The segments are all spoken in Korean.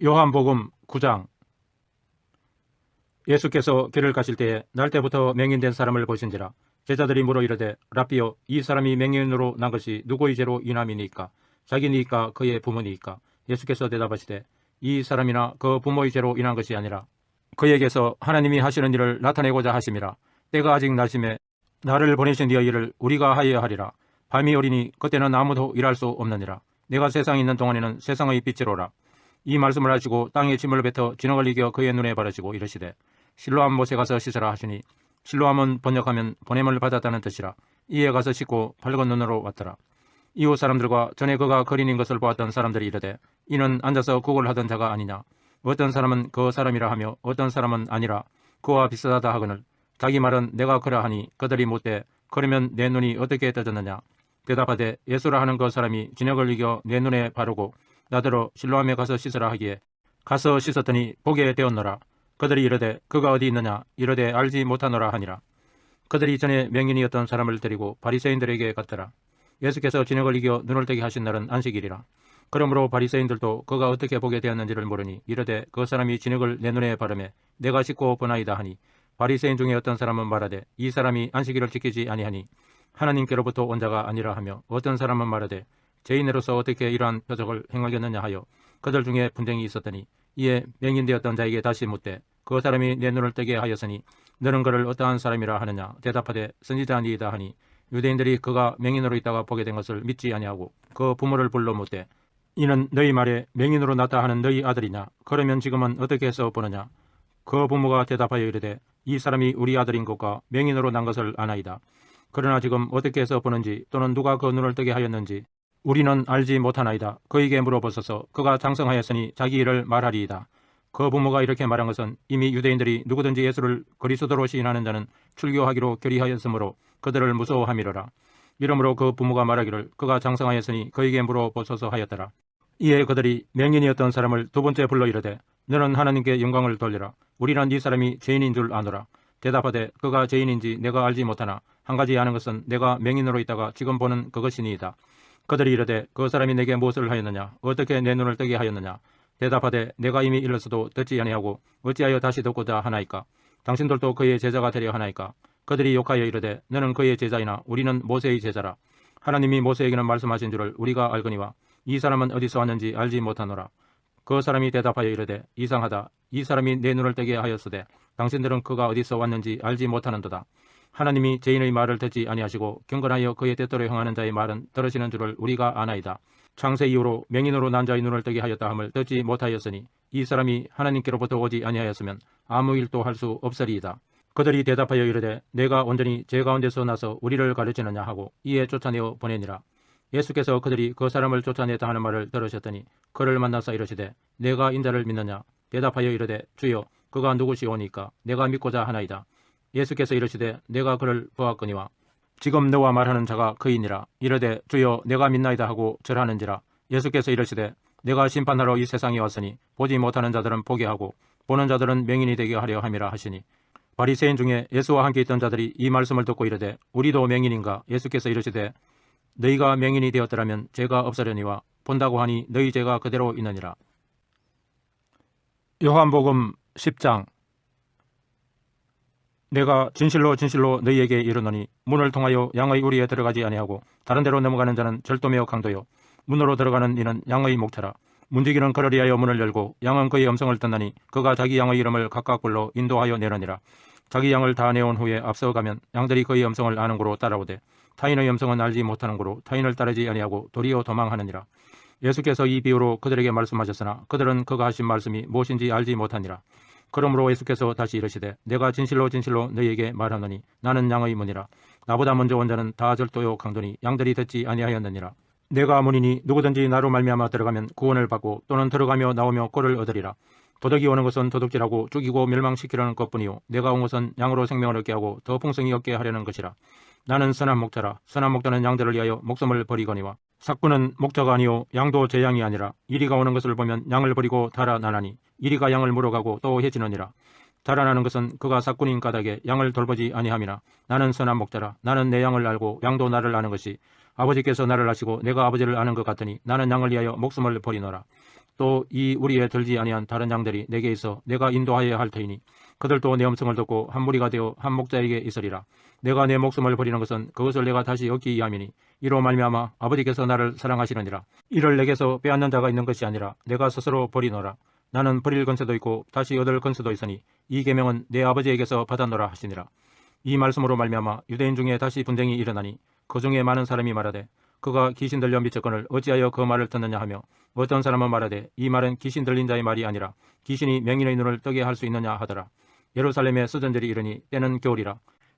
요한복음 9장. 예수께서 길을 가실 때에 날 때부터 맹인된 사람을 보신지라. 제자들이 물어 이르되 랍비여, 이 사람이 맹인으로 난 것이 누구의 죄로 인함이니까? 자기니까 그의 부모니까? 예수께서 대답하시되 이 사람이나 그 부모의 죄로 인한 것이 아니라 그에게서 하나님이 하시는 일을 나타내고자 하심이라. 때가 아직 날심에 나를 보내신 이의 일을 우리가 하여야 하리라. 밤이 오리니 그때는 아무도 일할 수 없느니라. 내가 세상에 있는 동안에는 세상의 빛이로라. 이 말씀을 하시고 땅에 침을 뱉어 진흙을 이겨 그의 눈에 바르시고 이르시되 실로암 못에 가서 씻으라 하시니, 실로암은 번역하면 보냄을 받았다는 뜻이라. 이에 가서 씻고 밝은 눈으로 왔더라. 이웃 사람들과 전에 그가 거린인 것을 보았던 사람들이 이르되 이는 앉아서 구걸 하던 자가 아니냐? 어떤 사람은 그 사람이라 하며 어떤 사람은 아니라 그와 비슷하다 하거늘 자기 말은 내가 그라 하니 그들이 묻되 그러면 내 눈이 어떻게 떠졌느냐? 대답하되 예수라 하는 그 사람이 진흙을 이겨 내 눈에 바르고 나더러 실로암에 가서 씻으라 하기에 가서 씻었더니 보게 되었노라. 그들이 이르되 그가 어디 있느냐? 이르되 알지 못하노라 하니라. 그들이 전에 맹인이었던 사람을 데리고 바리새인들에게 갔더라. 예수께서 진흙을 이겨 눈을 뜨게 하신 날은 안식일이라. 그러므로 바리새인들도 그가 어떻게 보게 되었는지를 모르니 이르되 그 사람이 진흙을 내 눈에 바르매 내가 씻고 보나이다 하니, 바리새인 중에 어떤 사람은 말하되 이 사람이 안식일을 지키지 아니하니 하나님께로부터 온 자가 아니라 하며, 어떤 사람은 말하되 죄인으로서 어떻게 이러한 표적을 행하겠느냐 하여 그들 중에 분쟁이 있었더니, 이에 맹인되었던 자에게 다시 묻되 그 사람이 내 눈을 뜨게 하였으니 너는 그를 어떠한 사람이라 하느냐? 대답하되 선지자니이다 하니, 유대인들이 그가 맹인으로 있다가 보게 된 것을 믿지 아니하고 그 부모를 불러 묻되 이는 너희 말에 맹인으로 났다 하는 너희 아들이냐? 그러면 지금은 어떻게 해서 보느냐? 그 부모가 대답하여 이르되 이 사람이 우리 아들인 것과 맹인으로 난 것을 아나이다. 그러나 지금 어떻게 해서 보는지 또는 누가 그 눈을 뜨게 하였는지 우리는 알지 못하나이다. 그에게 물어보소서. 그가 장성하였으니 자기 일을 말하리이다. 그 부모가 이렇게 말한 것은 이미 유대인들이 누구든지 예수를 그리스도로 시인하는 자는 출교하기로 결의하였으므로 그들을 무서워함이로라. 이러므로 그 부모가 말하기를 그가 장성하였으니 그에게 물어보소서 하였더라. 이에 그들이 맹인이었던 사람을 두 번째 불러 이르되 너는 하나님께 영광을 돌리라. 우리는 이 사람이 죄인인 줄 아노라. 대답하되 그가 죄인인지 내가 알지 못하나 한 가지 아는 것은 내가 맹인으로 있다가 지금 보는 그것이니이다. 그들이 이르되 그 사람이 내게 무엇을 하였느냐? 어떻게 내 눈을 뜨게 하였느냐? 대답하되 내가 이미 일렀어도 듣지 아니하고 어찌하여 다시 듣고자 하나이까? 당신들도 그의 제자가 되려 하나이까? 그들이 욕하여 이르되 너는 그의 제자이나 우리는 모세의 제자라. 하나님이 모세에게는 말씀하신 줄을 우리가 알거니와 이 사람은 어디서 왔는지 알지 못하노라. 그 사람이 대답하여 이르되 이상하다. 이 사람이 내 눈을 뜨게 하였으되 당신들은 그가 어디서 왔는지 알지 못하는도다. 하나님이 죄인의 말을 듣지 아니하시고 경건하여 그의 뜻대로 행하는 자의 말은 들으시는 줄을 우리가 아나이다. 창세 이후로 맹인으로 난 자의 눈을 뜨게 하였다 함을 듣지 못하였으니 이 사람이 하나님께로부터 오지 아니하였으면 아무 일도 할 수 없으리이다. 그들이 대답하여 이르되 내가 온전히 죄 가운데서 나서 우리를 가르치느냐 하고 이에 쫓아내어 보내니라. 예수께서 그들이 그 사람을 쫓아냈다 하는 말을 들으셨더니 그를 만나서 이르시되 내가 인자를 믿느냐? 대답하여 이르되 주여, 그가 누구시오니까 내가 믿고자 하나이다. 예수께서 이르시되 내가 그를 보았거니와 지금 너와 말하는 자가 그이니라. 이르되 주여, 내가 믿나이다 하고 절하는지라. 예수께서 이르시되 내가 심판하러 이 세상에 왔으니 보지 못하는 자들은 보게 하고 보는 자들은 맹인이 되게 하려 함이라 하시니, 바리새인 중에 예수와 함께 있던 자들이 이 말씀을 듣고 이르되 우리도 맹인인가? 예수께서 이르시되 너희가 맹인이 되었더라면 죄가 없으려니와 본다고 하니 너희 죄가 그대로 있느니라. 요한복음 10장. 내가 진실로 진실로 너희에게 이르노니 문을 통하여 양의 우리에 들어가지 아니하고 다른 데로 넘어가는 자는 절도매어 강도요 문으로 들어가는 이는 양의 목자라. 문지기는 그를 위하여 문을 열고 양은 그의 음성을 듣나니 그가 자기 양의 이름을 각각 불러 인도하여 내느니라. 자기 양을 다 내온 후에 앞서가면 양들이 그의 음성을 아는 고로 따라오되 타인의 음성은 알지 못하는 고로 타인을 따르지 아니하고 도리어 도망하느니라. 예수께서 이 비유로 그들에게 말씀하셨으나 그들은 그가 하신 말씀이 무엇인지 알지 못하니라. 그러므로 예수께서 다시 이르시되 내가 진실로 진실로 너희에게 말하노니 나는 양의 문이라. 나보다 먼저 온 자는 다 절도요 강도니 양들이 듣지 아니하였느니라. 내가 문이니 누구든지 나로 말미암아 들어가면 구원을 받고 또는 들어가며 나오며 꼴을 얻으리라. 도둑이 오는 것은 도둑질하고 죽이고 멸망시키려는 것뿐이요 내가 온 것은 양으로 생명을 얻게 하고 더 풍성히 얻게 하려는 것이라. 나는 선한 목자라. 선한 목자는 양들을 위하여 목숨을 버리거니와 삭구는 목자가 아니요 양도 제 양이 아니라 이리가 오는 것을 보면 양을 버리고 달아나나니 이리가 양을 물어가고 또 해지느니라. 달아나는 것은 그가 삭군인 까닭에 양을 돌보지 아니함이나 나는 선한 목자라. 나는 내 양을 알고 양도 나를 아는 것이 아버지께서 나를 아시고 내가 아버지를 아는 것 같으니 나는 양을 위하여 목숨을 버리노라. 또 이 우리에 들지 아니한 다른 양들이 내게 있어 내가 인도하여야 할 터이니 그들도 내 음성을 듣고 한 무리가 되어 한 목자에게 있으리라. 내가 내 목숨을 버리는 것은 그것을 내가 다시 얻기 위함이니 이로 말미암아 아버지께서 나를 사랑하시느니라. 이를 내게서 빼앗는 자가 있는 것이 아니라 내가 스스로 버리노라. 나는 버릴 건세도 있고 다시 얻을 건세도 있으니 이 계명은 내 아버지에게서 받았노라 하시니라. 이 말씀으로 말미암아 유대인 중에 다시 분쟁이 일어나니 그 중에 많은 사람이 말하되 그가 귀신 들려 미쳤거늘 어찌하여 그 말을 듣느냐 하며 어떤 사람은 말하되 이 말은 귀신 들린 자의 말이 아니라 귀신이 맹인의 눈을 뜨게 할 수 있느냐 하더라. 예루살렘에 수전절이 이르니 때는 겨울이라.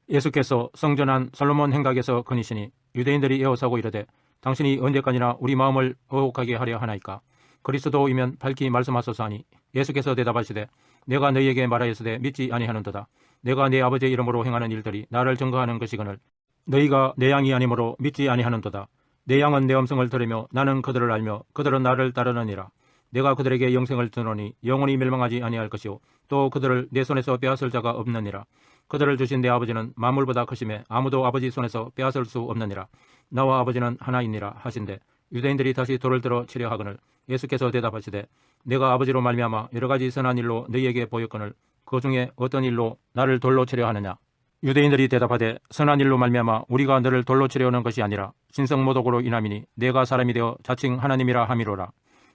예수께서 성전한 솔로몬 행각에서 거니시니 유대인들이 에워싸고 이르되 당신이 언제까지나 우리 마음을 의혹하게 하려 하나이까. 그리스도이면 밝히 말씀하소서 하니 예수께서 대답하시되 내가 너희에게 말하였으되 믿지 아니하는도다. 내가 내 아버지의 이름으로 행하는 일들이 나를 증거하는 것이거늘 너희가 내 양이 아니므로 믿지 아니하는도다. 내 양은 내 음성을 들으며 나는 그들을 알며 그들은 나를 따르느니라. 내가 그들에게 영생을 주노니 영원히 멸망하지 아니할 것이요 또 그들을 내 손에서 빼앗을 자가 없느니라. 그들을 주신 내 아버지는 만물보다 크심에 아무도 아버지 손에서 빼앗을 수 없느니라. 나와 아버지는 하나이니라 하신대 유대인들이 다시 돌을 들어 치려 하거늘 예수께서 대답하시되 내가 아버지로 말미암아 여러 가지 선한 일로 너희에게 보였거늘 그 중에 어떤 일로 나를 돌로 치려 하느냐. 유대인들이 대답하되 선한 일로 말미암아 우리가 너를 돌로 치려는 것이 아니라 신성모독으로 인함이니 내가 사람이 되어 자칭 하나님이라 함이로라.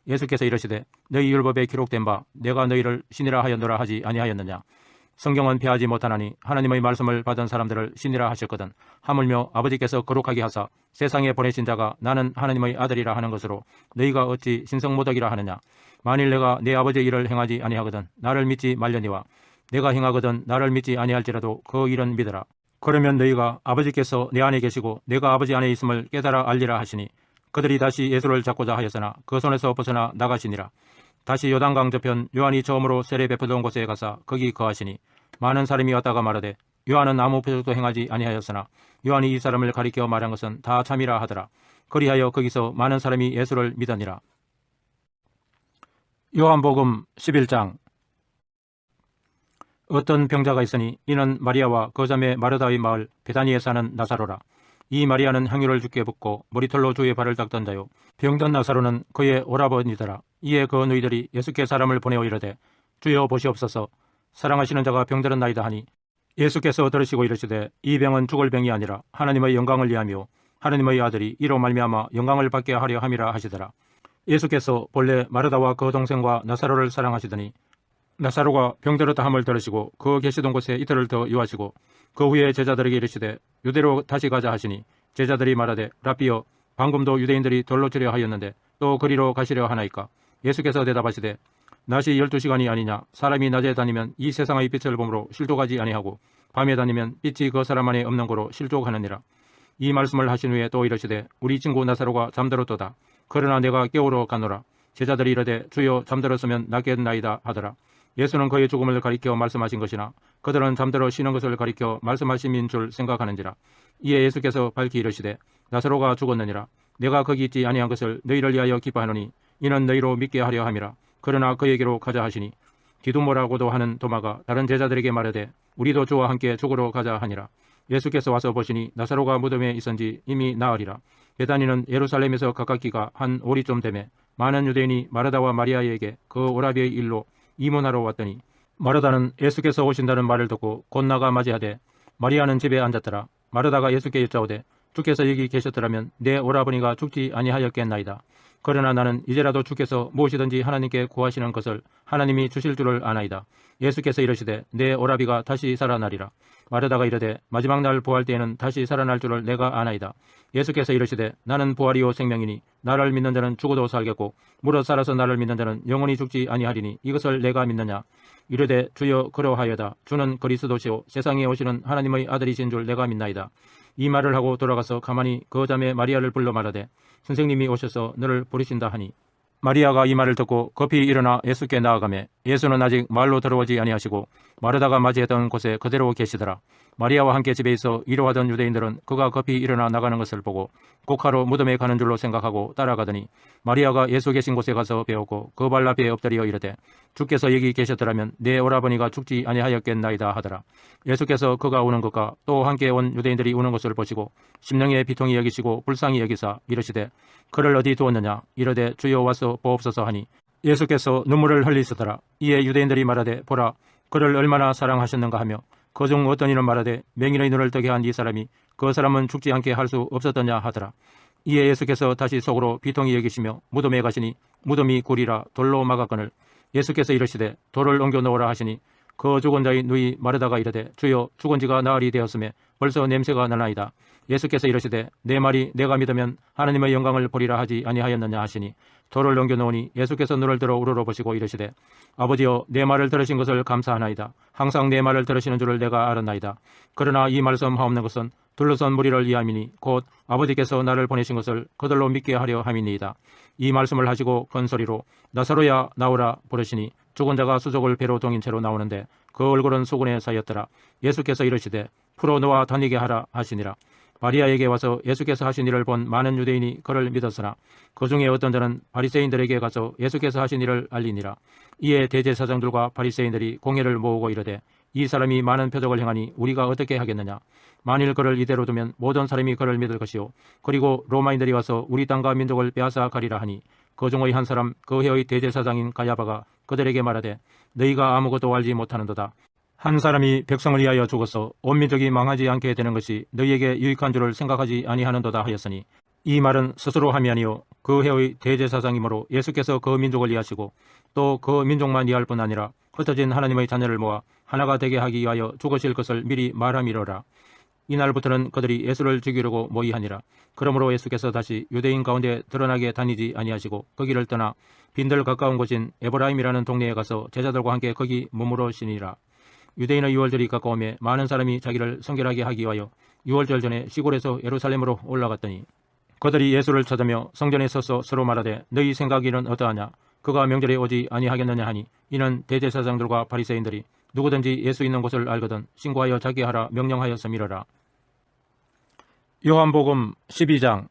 예수께서 이르시되 너희 율법에 기록된 바 내가 너희를 신이라 하였노라 하지 아니하였느냐. 성경은 폐하지 못하나니 하나님의 말씀을 받은 사람들을 신이라 하셨거든. 하물며 아버지께서 거룩하게 하사 세상에 보내신 자가 나는 하나님의 아들이라 하는 것으로 너희가 어찌 신성모독이라 하느냐. 만일 내가 내 아버지의 일을 행하지 아니하거든 나를 믿지 말려니와 내가 행하거든 나를 믿지 아니할지라도 그 일은 믿으라. 그러면 너희가 아버지께서 내 안에 계시고 내가 아버지 안에 있음을 깨달아 알리라 하시니 그들이 다시 예수를 잡고자 하였으나 그 손에서 벗어나 나가시니라. 다시 요단강 저편 요한이 처음으로 세례 베푸던 곳에 가서 거기 거하시니 많은 사람이 왔다가 말하되 요한은 아무 표적도 행하지 아니하였으나 요한이 이 사람을 가리켜 말한 것은 다 참이라 하더라. 그리하여 거기서 많은 사람이 예수를 믿으니라. 요한복음 11장. 어떤 병자가 있으니 이는 마리아와 그 자매 마르다의 마을 베다니에 사는 나사로라. 이 마리아는 향유를 주께 붓고 머리털로 주의 발을 닦던 자요 병든 나사로는 그의 오라버니더라. 이에 그 너희들이 예수께 사람을 보내어 이르되 주여 보시옵소서 사랑하시는 자가 병들었나이다 하니 예수께서 들으시고 이르시되 이 병은 죽을 병이 아니라 하나님의 영광을 위하며 하나님의 아들이 이로 말미암아 영광을 받게 하려 함이라 하시더라. 예수께서 본래 마르다와 그 동생과 나사로를 사랑하시더니 나사로가 병들었다 함을 들으시고 그 계시던 곳에 이틀을 더 유하시고 그 후에 제자들에게 이르시되 유대로 다시 가자 하시니 제자들이 말하되 라삐여 방금도 유대인들이 돌로 치려 하였는데 또 그리로 가시려 하나이까. 예수께서 대답하시되 낮이 12시간이 아니냐. 사람이 낮에 다니면 이 세상의 빛을 보므로 실족하지 아니하고 밤에 다니면 빛이 그 사람 안에 없는 거로 실족하느니라. 이 말씀을 하신 후에 또 이르시되 우리 친구 나사로가 잠들었도다. 그러나 내가 깨우러 가노라. 제자들이 이르되 주여 잠들었으면 낫겠나이다 하더라. 예수는 그의 죽음을 가리켜 말씀하신 것이나 그들은 잠들어 쉬는 것을 가리켜 말씀하심인 줄 생각하는지라. 이에 예수께서 밝히 이르시되 나사로가 죽었느니라. 내가 거기 있지 아니한 것을 너희를 위하여 기뻐하노니 이는 너희로 믿게 하려 함이라. 그러나 그에게로 가자 하시니 디두모라고도 하는 도마가 다른 제자들에게 말하되 우리도 주와 함께 죽으러 가자 하니라. 예수께서 와서 보시니 나사로가 무덤에 있은지 이미 나으리라. 베다니는 예루살렘에서 가깝기가 한 오리쯤 되매 많은 유대인이 마르다와 마리아에게 그 오라비의 일로 이문하러 왔더니 마르다는 예수께서 오신다는 말을 듣고 곧 나가 맞이하되 마리아는 집에 앉았더라. 마르다가 예수께 여짜오되 주께서 여기 계셨더라면 내 오라버니가 죽지 아니하였겠나이다. 그러나 나는 이제라도 주께서 무엇이든지 하나님께 구하시는 것을 하나님이 주실 줄을 아나이다. 예수께서 이르시되 내 오라비가 다시 살아나리라. 마르다가 이르되 마지막 날 부활 때에는 다시 살아날 줄을 내가 아나이다. 예수께서 이르시되 나는 부활이요 생명이니 나를 믿는 자는 죽어도 살겠고 무릇 살아서 나를 믿는 자는 영원히 죽지 아니하리니 이것을 내가 믿느냐. 이르되 주여 그러하여다. 주는 그리스도시요 세상에 오시는 하나님의 아들이신 줄 내가 믿나이다. 이 말을 하고 돌아가서 가만히 그 자매 마리아를 불러 말하되 선생님이 오셔서 너를 부르신다 하니 마리아가 이 말을 듣고 급히 일어나 예수께 나아가매 예수는 아직 마을로 들어오지 아니하시고 마르다가 맞이했던 곳에 그대로 계시더라. 마리아와 함께 집에 있어 이로하던 유대인들은 그가 급히 일어나 나가는 것을 보고 곡하러 무덤에 가는 줄로 생각하고 따라가더니 마리아가 예수 계신 곳에 가서 배우고 그 발 앞에 엎드려 이르되 주께서 여기 계셨더라면 내 오라버니가 죽지 아니하였겠나이다 하더라. 예수께서 그가 우는 것과 또 함께 온 유대인들이 우는 것을 보시고 심령에 비통히 여기시고 불쌍히 여기사 이르시되 그를 어디 두었느냐. 이르되 주여 와서 보옵소서 하니 예수께서 눈물을 흘리시더라. 이에 유대인들이 말하되 보라 그를 얼마나 사랑하셨는가 하며 그중 어떤 이는 말하되 맹인의 눈을 뜨게 한 이 사람이 그 사람은 죽지 않게 할 수 없었더냐 하더라. 이에 예수께서 다시 속으로 비통히 여기시며 무덤에 가시니 무덤이 굴이라 돌로 막았거늘 예수께서 이르시되 돌을 옮겨 놓으라 하시니 그 죽은 자의 누이 마르다가 이르되 주여 죽은 지가 나흘이 되었음에 벌써 냄새가 나나이다. 예수께서 이르시되 내 말이 내가 믿으면 하나님의 영광을 보리라 하지 아니하였느냐 하시니 돌을 옮겨 놓으니 예수께서 눈을 들어 우러러보시고 이르시되 아버지여 내 말을 들으신 것을 감사하나이다. 항상 내 말을 들으시는 줄을 내가 알았나이다. 그러나 이 말씀 하옵는 것은 둘러선 무리를 위함이니 곧 아버지께서 나를 보내신 것을 그들로 믿게 하려 함이니이다. 이 말씀을 하시고 큰 소리로 나사로야 나오라 부르시니 죽은 자가 수족을 배로 동인 채로 나오는데 그 얼굴은 수군에 쌓였더라. 예수께서 이르시되 풀어 놓아 다니게 하라 하시니라. 마리아에게 와서 예수께서 하신 일을 본 많은 유대인이 그를 믿었으나 그 중에 어떤 자는 바리새인들에게 가서 예수께서 하신 일을 알리니라. 이에 대제사장들과 바리새인들이 공회를 모으고 이르되 이 사람이 많은 표적을 행하니 우리가 어떻게 하겠느냐. 만일 그를 이대로 두면 모든 사람이 그를 믿을 것이요 그리고 로마인들이 와서 우리 땅과 민족을 빼앗아 가리라 하니 그 중의 한 사람 그 해의 대제사장인 가야바가 그들에게 말하되 너희가 아무것도 알지 못하는도다. 한 사람이 백성을 위하여 죽어서 온 민족이 망하지 않게 되는 것이 너희에게 유익한 줄을 생각하지 아니하는도다 하였으니 이 말은 스스로 함이 아니요 그 해의 대제사장이므로 예수께서 그 민족을 이해하시고 또 그 민족만 이해할 뿐 아니라 흩어진 하나님의 자녀를 모아 하나가 되게 하기 위하여 죽으실 것을 미리 말함이로라. 이날부터는 그들이 예수를 죽이려고 모의하니라. 그러므로 예수께서 다시 유대인 가운데 드러나게 다니지 아니하시고 그 길을 떠나 빈들 가까운 곳인 에브라임이라는 동네에 가서 제자들과 함께 거기 머무르시니라. 유대인의 유월절이 가까우며 많은 사람이 자기를 성결하게 하기 위하여 유월절 전에 시골에서 예루살렘으로 올라갔더니 그들이 예수를 찾으며 성전에 서서 서로 말하되 너희 생각에는 어떠하냐. 그가 명절에 오지 아니하겠느냐 하니 이는 대제사장들과 바리새인들이 누구든지 예수 있는 곳을 알거든 신고하여 자기 하라 명령하였음이러라. 요한복음 12장.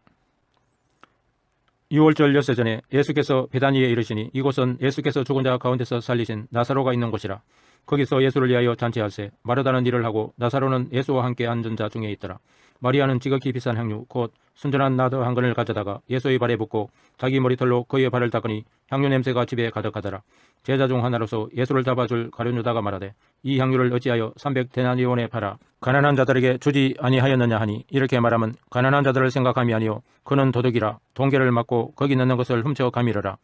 유월절 엿새 전에 예수께서 베다니에 이르시니 이곳은 예수께서 죽은 자 가운데서 살리신 나사로가 있는 곳이라. 거기서 예수를 위하여 잔치할세 마르다는 일을 하고 나사로는 예수와 함께 앉은 자 중에 있더라. 마리아는 지극히 비싼 향유 곧 순전한 나드 한 근을 가져다가 예수의 발에 붓고 자기 머리털로 그의 발을 닦으니 향유 냄새가 집에 가득하더라. 제자 중 하나로서 예수를 잡아줄 가룟 유다가 말하되 이 향유를 어찌하여 300데나리온에 팔아 가난한 자들에게 주지 아니하였느냐 하니 이렇게 말하면 가난한 자들을 생각함이 아니요 그는 도둑이라 동계를 맞고 거기 넣는 것을 훔쳐 가미르라.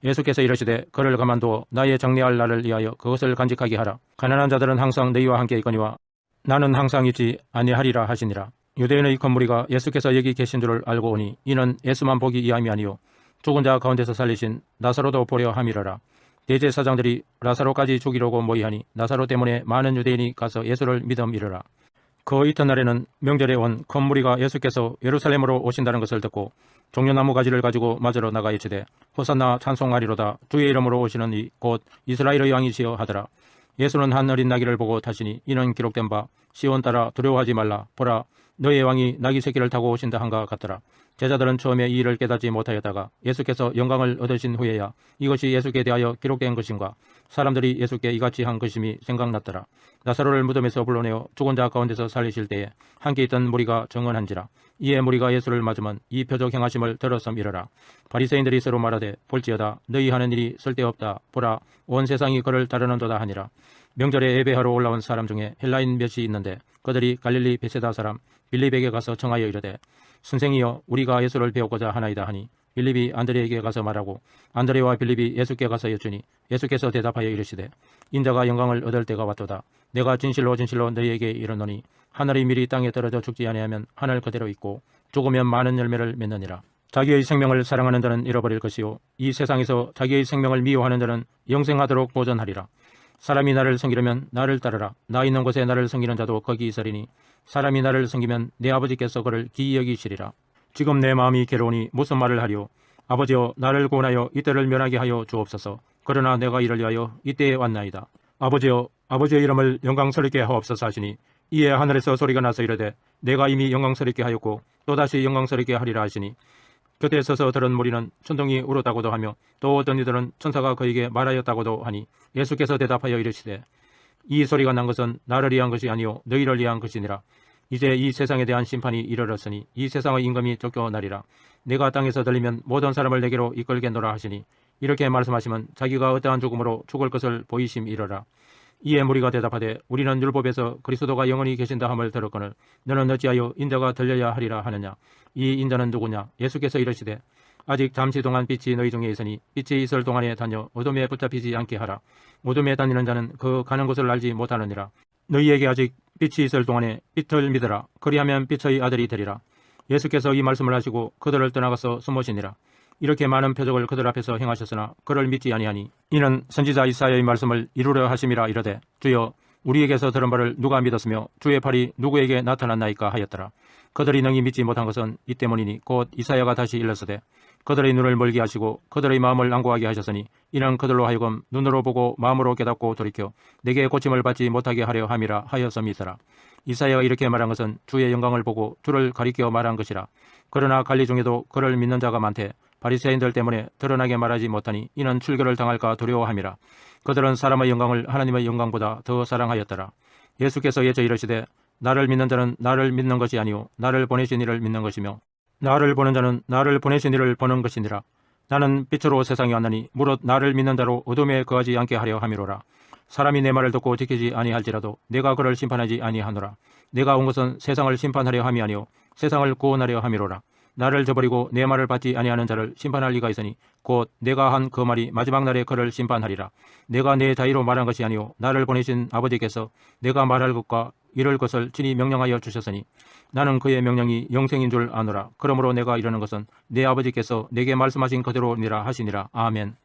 예수께서 이르시되 그를 가만두어 나의 정리할 날을 위하여 그것을 간직하게 하라. 가난한 자들은 항상 너희와 함께 있거니와 나는 항상 있지 아니하리라 하시니라. 유대인의 큰 무리가 예수께서 여기 계신 줄을 알고 오니 이는 예수만 보기 위함이 아니요 죽은 자 가운데서 살리신 나사로도 보려 함이러라. 대제사장들이 나사로까지 죽이려고 모의하니 나사로 때문에 많은 유대인이 가서 예수를 믿음이르라. 그 이튿날에는 명절에 온 큰 무리가 예수께서 예루살렘으로 오신다는 것을 듣고 종려나무 가지를 가지고 맞으러 나가 이르되 호산나 찬송하리로다 주의 이름으로 오시는 이 곧 이스라엘의 왕이시여 하더라. 예수는 한 어린 나귀를 보고 타시니 이는 기록된 바 시온 따라 두려워하지 말라 보라 너의 왕이 나귀 새끼를 타고 오신다 한가 같더라. 제자들은 처음에 이 일을 깨닫지 못하였다가 예수께서 영광을 얻으신 후에야 이것이 예수께 대하여 기록된 것인가 사람들이 예수께 이같이 한 것임이 생각났더라. 나사로를 무덤에서 불러내어 죽은 자 가운데서 살리실 때에 함께 있던 무리가 정언한지라. 이에 무리가 예수를 맞으면 이 표적 행하심을 들었음이러라. 바리새인들이 서로 말하되 볼지어다 너희 하는 일이 쓸데없다. 보라 온 세상이 그를 따르는도다 하니라. 명절에 예배하러 올라온 사람 중에 헬라인 몇이 있는데 그들이 갈릴리 베세다 사람 빌립에게 가서 청하여 이르되 선생이여 우리가 예수를 배우고자 하나이다 하니 빌립이 안드레에게 가서 말하고 안드레와 빌립이 예수께 가서 여쭈니 예수께서 대답하여 이르시되 인자가 영광을 얻을 때가 왔도다. 내가 진실로 진실로 너희에게 이르노니 하늘이 미리 땅에 떨어져 죽지 아니하면 하늘 그대로 있고 죽으면 많은 열매를 맺느니라. 자기의 생명을 사랑하는 자는 잃어버릴 것이요 이 세상에서 자기의 생명을 미워하는 자는 영생하도록 보전하리라. 사람이 나를 섬기려면 나를 따르라. 나 있는 곳에 나를 섬기는 자도 거기 있으리니 사람이 나를 섬기면 내 아버지께서 그를 기이 여기시리라. 지금 내 마음이 괴로우니 무슨 말을 하리요. 아버지여 나를 구원하여 이때를 면하게 하여 주옵소서. 그러나 내가 이를 위하여 이때에 왔나이다. 아버지여 아버지의 이름을 영광스럽게 하옵소서 하시니 이에 하늘에서 소리가 나서 이르되 내가 이미 영광스럽게 하였고 또다시 영광스럽게 하리라 하시니 곁에 서서 들은 무리는 천둥이 울었다고도 하며 또 어떤 이들은 천사가 그에게 말하였다고도 하니 예수께서 대답하여 이르시되 이 소리가 난 것은 나를 위한 것이 아니요 너희를 위한 것이니라. 이제 이 세상에 대한 심판이 이르렀으니 이 세상의 임금이 쫓겨나리라. 내가 땅에서 들리면 모든 사람을 내게로 이끌겠노라 하시니 이렇게 말씀하시면 자기가 어떠한 죽음으로 죽을 것을 보이심이러라. 이에 무리가 대답하되 우리는 율법에서 그리스도가 영원히 계신다 함을 들었거늘 너는 어찌하여 인자가 들려야 하리라 하느냐. 이 인자는 누구냐. 예수께서 이르시되 아직 잠시 동안 빛이 너희 중에 있으니 빛이 있을 동안에 다녀 어둠에 붙잡히지 않게 하라. 어둠에 다니는 자는 그 가는 곳을 알지 못하느니라. 너희에게 아직 빛이 있을 동안에 빛을 믿으라. 그리하면 빛의 아들이 되리라. 예수께서 이 말씀을 하시고 그들을 떠나가서 숨으시니라. 이렇게 많은 표적을 그들 앞에서 행하셨으나 그를 믿지 아니하니 이는 선지자 이사야의 말씀을 이루려 하심이라. 이르되 주여 우리에게서 들은 바를 누가 믿었으며 주의 팔이 누구에게 나타났나이까 하였더라. 그들이 능히 믿지 못한 것은 이 때문이니 곧 이사야가 다시 일렀으되 그들의 눈을 멀게 하시고 그들의 마음을 앙고하게 하셨으니 이는 그들로 하여금 눈으로 보고 마음으로 깨닫고 돌이켜 내게 고침을 받지 못하게 하려 함이라 하였음이더라. 이사야가 이렇게 말한 것은 주의 영광을 보고 주를 가리켜 말한 것이라. 그러나 관리 중에도 그를 믿는 자가 많되 바리새인들 때문에 드러나게 말하지 못하니 이는 출교를 당할까 두려워함이라. 그들은 사람의 영광을 하나님의 영광보다 더 사랑하였더라. 예수께서 예저 이르시되 나를 믿는 자는 나를 믿는 것이 아니요 나를 보내신 이를 믿는 것이며 나를 보는 자는 나를 보내신 이를 보는 것이니라. 나는 빛으로 세상에 왔나니 무릇 나를 믿는 자로 어둠에 거하지 않게 하려 함이로라. 사람이 내 말을 듣고 지키지 아니할지라도 내가 그를 심판하지 아니하노라. 내가 온 것은 세상을 심판하려 함이 아니요 세상을 구원하려 함이로라. 나를 저버리고 내 말을 받지 아니하는 자를 심판할 리가 있으니 곧 내가 한 그 말이 마지막 날에 그를 심판하리라. 내가 내 자의로 말한 것이 아니요 나를 보내신 아버지께서 내가 말할 것과 이럴 것을 친히 명령하여 주셨으니 나는 그의 명령이 영생인 줄 아노라. 그러므로 내가 이르는 것은 내 아버지께서 내게 말씀하신 그대로니라 하시니라. 아멘.